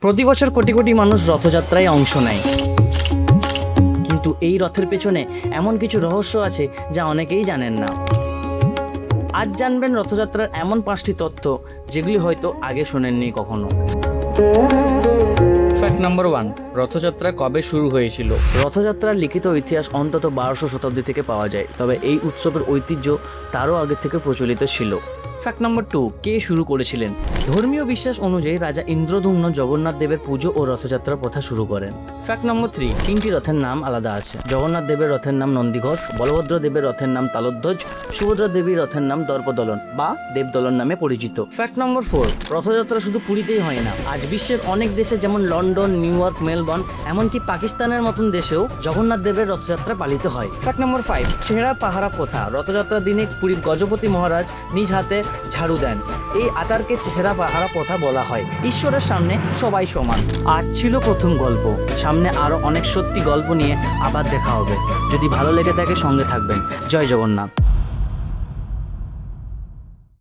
প্রতি বছর কোটি কোটি মানুষ রথযাত্রায় অংশ নেয়, কিন্তু এই রথের পেছনে এমন কিছু রহস্য আছে যা অনেকেই জানেন না। আজ জানবেন রথযাত্রার এমন 5টি তথ্য যেগুলি হয়তো আগে শোনেননি কখনো। ফ্যাক্ট নাম্বার 1, রথযাত্রা কবে শুরু হয়েছিল? রথযাত্রার লিখিত ইতিহাস অন্তত 1200 শতাব্দী থেকে পাওয়া যায়, তবে এই উৎসবের ঐতিহ্য তারও আগে থেকে প্রচলিত ছিল। ফ্যাক্ট নাম্বার 2, কে শুরু করেছিলেন? ধর্মীয় বিশ্বাস অনুযায়ী রাজা ইন্দ্রদ্যুম্ন জগন্নাথ দেবের পুজো ও রথযাত্রার প্রথা শুরু করেন। ফ্যাক্ট নাম্বার 3, 3টি রথের নাম আলাদা আছে। জগন্নাথ দেবের রথের নাম নন্দীঘোষ, বলভদ্র দেবের রথের নাম তালধ্বজ, সুভদ্রা দেবীর রথের নাম দর্পদলন বা দেবদলন নামে পরিচিত। ফ্যাক্ট নাম্বার 4, রথযাত্রা শুধু পুরীতেই হয় না, আজ বিশ্বের অনেক দেশে যেমন লন্ডন, নিউ ইয়র্ক, মেলবোর্ন, এমনকি পাকিস্তানের মতন দেশেও জগন্নাথ দেবের রথযাত্রা পালিত হয়। ফ্যাক্ট নাম্বার 5, ছেঁড়া পাহারা প্রথা। রথযাত্রার দিনে পুরীর গজপতি মহারাজ নিজ হাতে ঝাড়ু দেন। এই আচারকে ছেঁড়া পাহারা প্রথা বলা হয়। ঈশ্বরের সামনে সবাই সমান। আজ ছিল প্রথম গল্প, সামনে আরো অনেক সত্যি গল্প নিয়ে আবার দেখা হবে। যদি ভালো লেগে থাকে সঙ্গে থাকবেন। জয় জগন্নাথ।